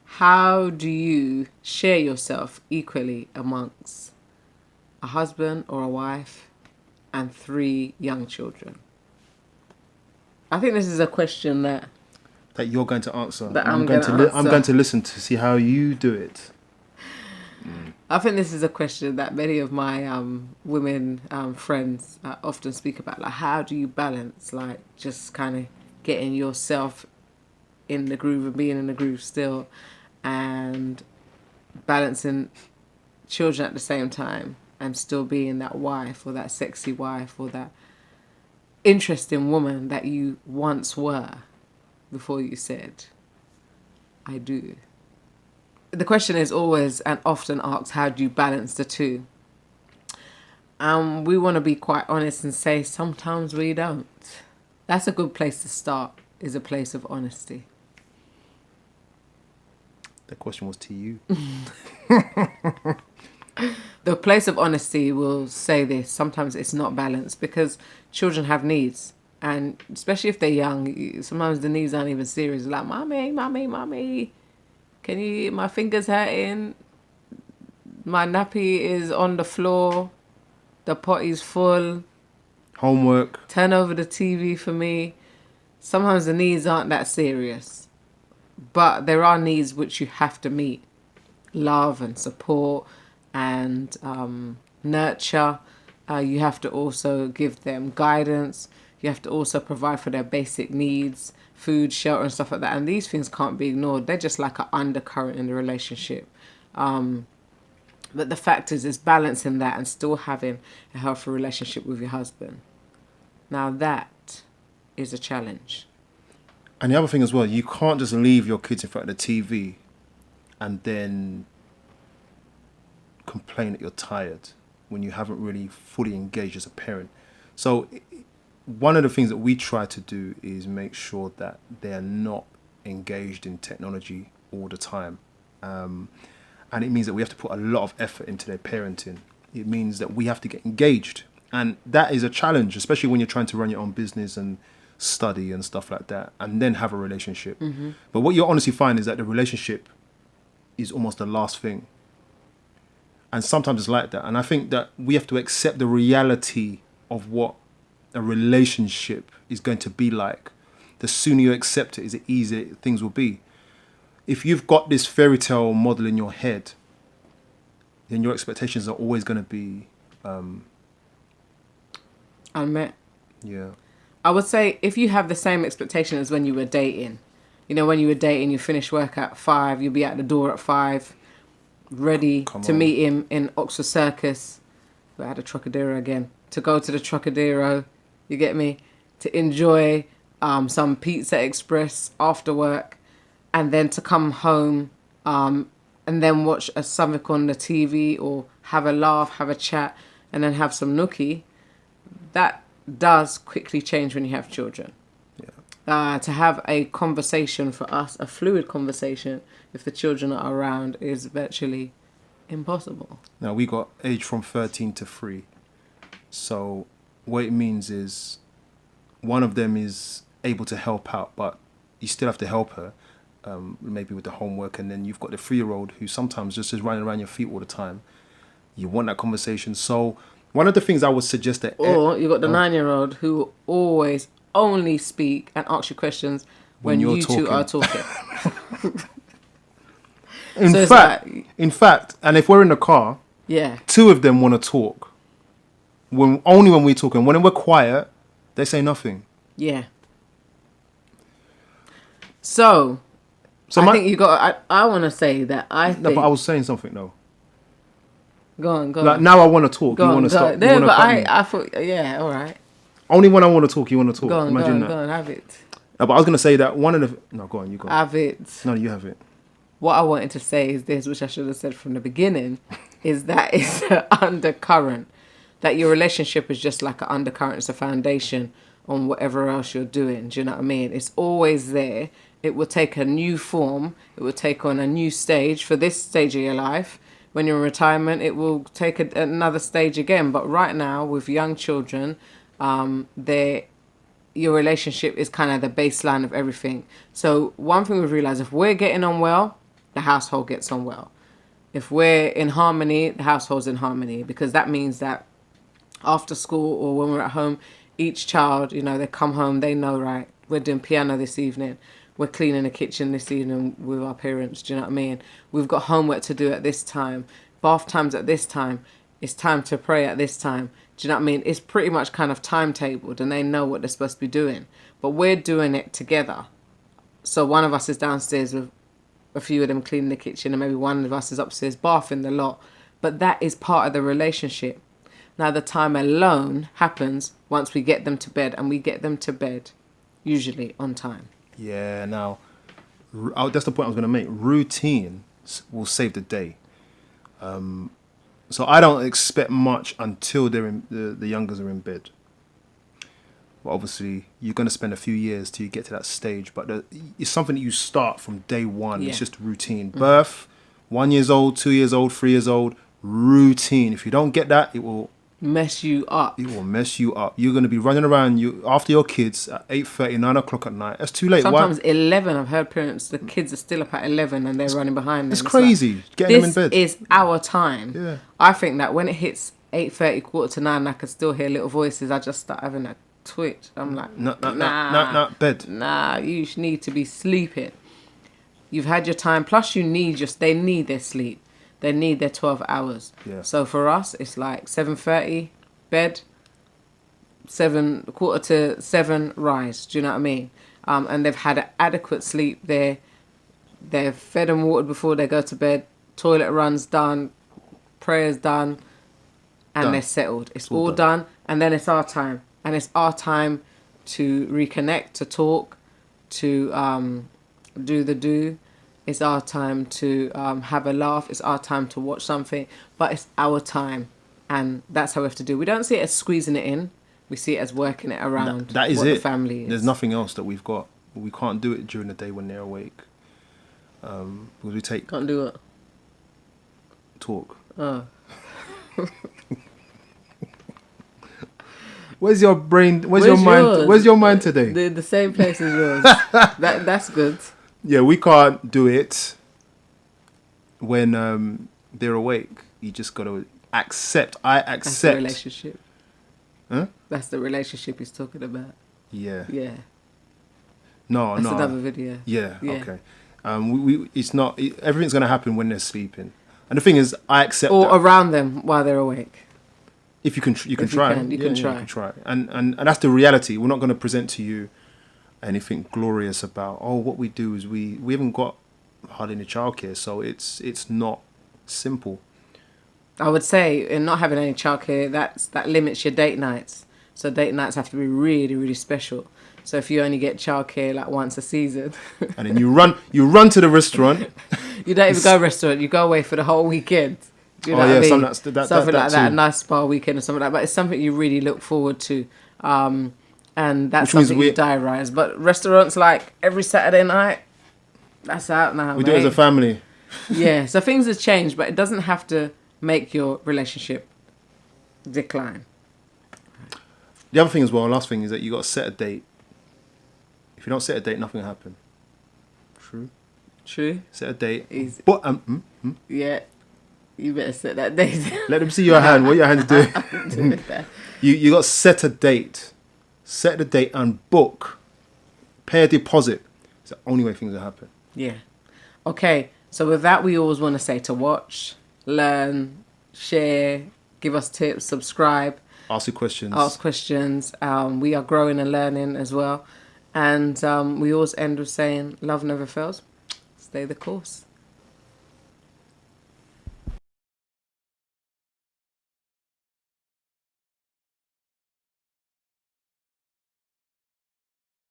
How do you share yourself equally amongst a husband or a wife and 3 young children? I think this is a question that You're going to answer, and I'm going to answer. I'm going to listen to see how you do it. I think this is a question that many of my women friends often speak about. Like, how do you balance, like, just kind of getting yourself in the groove and being in the groove still, and balancing children at the same time, and still being that wife or that sexy wife or that interesting woman that you once were before you said, I do. The question is always and often asked, how do you balance the two? We want to be quite honest and say sometimes we don't. That's a good place to start, is a place of honesty. The question was to you. The place of honesty will say this: sometimes it's not balanced because children have needs. And especially if they're young, sometimes the needs aren't even serious. Like, mommy, mommy, mommy, can you, my finger's hurting, my nappy is on the floor, the potty's full, Homework. turn over the TV for me. Sometimes the needs aren't that serious, but there are needs which you have to meet: love and support and nurture. You have to also give them guidance. You have to also provide for their basic needs, food, shelter, and stuff like that. And these things can't be ignored. They're just like an undercurrent in the relationship. But the fact is balancing that and still having a healthy relationship with your husband. Now that is a challenge. And the other thing as well, you can't just leave your kids in front of the TV and then complain that you're tired when you haven't really fully engaged as a parent. So one of the things that we try to do is make sure that they're not engaged in technology all the time. And it means that we have to put a lot of effort into their parenting. It means that we have to get engaged. And that is a challenge, especially when you're trying to run your own business and study and stuff like that, and then have a relationship. Mm-hmm. But what you'll honestly find is that the relationship is almost the last thing. And sometimes it's like that. And I think that we have to accept the reality of what a relationship is going to be like. The sooner you accept it, is the easier things will be. If you've got this fairy tale model in your head, then your expectations are always going to be Unmet. Yeah. I would say if you have the same expectation as when you were dating, when you were dating, you finish work at 5, you'll be at the door at 5, ready to meet him in Oxford Circus. We're at the Trocadero again. To go to the Trocadero, you get me? To enjoy some Pizza Express after work, and then to come home and then watch something on the TV or have a laugh, have a chat, and then have some nookie. That does quickly change when you have children. Yeah. To have a conversation for us, a fluid conversation, if the children are around, is virtually impossible. Now, we got age from 13 to 3. So what it means is one of them is able to help out, but you still have to help her, maybe with the homework. And then you've got the 3-year-old who sometimes just is running around your feet all the time. You want that conversation. So one of the things I would suggest that... Or you've got the 9-year-old who will always only speak and ask you questions when you two are talking. In fact, and if we're in the car, yeah, 2 of them want to talk. Only when we're talking. When we're quiet, they say nothing. Yeah. So I think you got... I want to say that No, but I was saying something, though. Go on. Like, now I want to talk. You want to stop. No, but I thought... Yeah, all right. Only when I want to talk, you want to talk. Go on, Imagine that. Go on, have it. No, but I was going to say that one of the... No, go on, you go. Have it. No, you have it. What I wanted to say is this, which I should have said from the beginning, is that it's an undercurrent. That your relationship is just like an undercurrent. It's a foundation on whatever else you're doing. Do you know what I mean? It's always there. It will take a new form. It will take on a new stage for this stage of your life. When you're in retirement, it will take another stage again. But right now, with young children, your relationship is kind of the baseline of everything. So one thing we've realised, if we're getting on well, the household gets on well. If we're in harmony, the household's in harmony, because that means that after school or when we're at home, each child, you know, they come home, they know, right, we're doing piano this evening, we're cleaning the kitchen this evening with our parents, do you know what I mean? We've got homework to do at this time, bath times at this time, it's time to pray at this time, do you know what I mean? It's pretty much kind of timetabled and they know what they're supposed to be doing, but we're doing it together. So one of us is downstairs with a few of them cleaning the kitchen and maybe one of us is upstairs bathing the lot, but that is part of the relationship. Now the time alone happens once we get them to bed, and we get them to bed usually on time. Yeah, now that's the point I was going to make. Routine will save the day. So I don't expect much until they're the youngers are in bed. But obviously, you're going to spend a few years till you get to that stage. But it's something that you start from day one. Yeah. It's just routine. Birth, 1 year old, 2 years old, 3 years old, routine. If you don't get that, it will mess you up. It will mess you up. You're going to be running around after your kids at 8:30, 9 o'clock at night. That's too late. Sometimes 11. I've heard parents, the kids are still up at 11 and they're running behind them. It's crazy. Like, getting them in bed. This is our time. Yeah. I think that when it hits 8:30, 8:45, I can still hear little voices. I just start having a twitch. I'm like, nah, bed. Nah, you need to be sleeping. You've had your time. Plus, they need their sleep. They need their 12 hours. Yeah. So for us, it's like 7:30, bed, 7:45, rise. Do you know what I mean? And they've had an adequate sleep. They're fed and watered before they go to bed. Toilet run's done. Prayer's done. And they're settled. It's all done. And then it's our time. And it's our time to reconnect, to talk, to do. It's our time to have a laugh. It's our time to watch something. But it's our time. And that's how we have to do. We don't see it as squeezing it in. We see it as working it around that is what it. The family is. There's nothing else that we've got. We can't do it during the day when they're awake. Because we take... Can't do it. Talk. Oh. Where's your brain? Where's your mind? Yours? Where's your mind today? The same place as yours. That's good. Yeah, we can't do it when they're awake. You just got to accept. I accept. That's the relationship. Huh? That's the relationship he's talking about. Yeah. Yeah. No. That's another video. Yeah. Okay. It's not. Everything's gonna happen when they're sleeping. And the thing is, I accept. Or that. around them while they're awake. If you can try. You can try. And that's the reality. We're not going to present to you anything glorious about, what we do is we haven't got hardly any childcare, so it's not simple. I would say in not having any childcare, that limits your date nights. So date nights have to be really, really special. So if you only get childcare like once a season, and then you run to the restaurant. You don't even go to a restaurant. You go away for the whole weekend. You know what I mean? Something like that, a nice spa weekend or something like that. But it's something you really look forward to. And that's something you diarise. But restaurants, like every Saturday night, that's out now. We do it as a family. Yeah, so things have changed, but it doesn't have to make your relationship decline. The other thing as well, last thing, is that you got to set a date. If you don't set a date, nothing will happen. True. Set a date. Easy. But Yeah. You better set that date. Let them see your hand. What your hand's doing. You got to set a date. Set the date and book. Pay a deposit. It's the only way things will happen. Yeah. Okay. So with that, we always want to say to watch, learn, share, give us tips, subscribe. Ask questions. We are growing and learning as well. And we always end with saying, love never fails. Stay the course.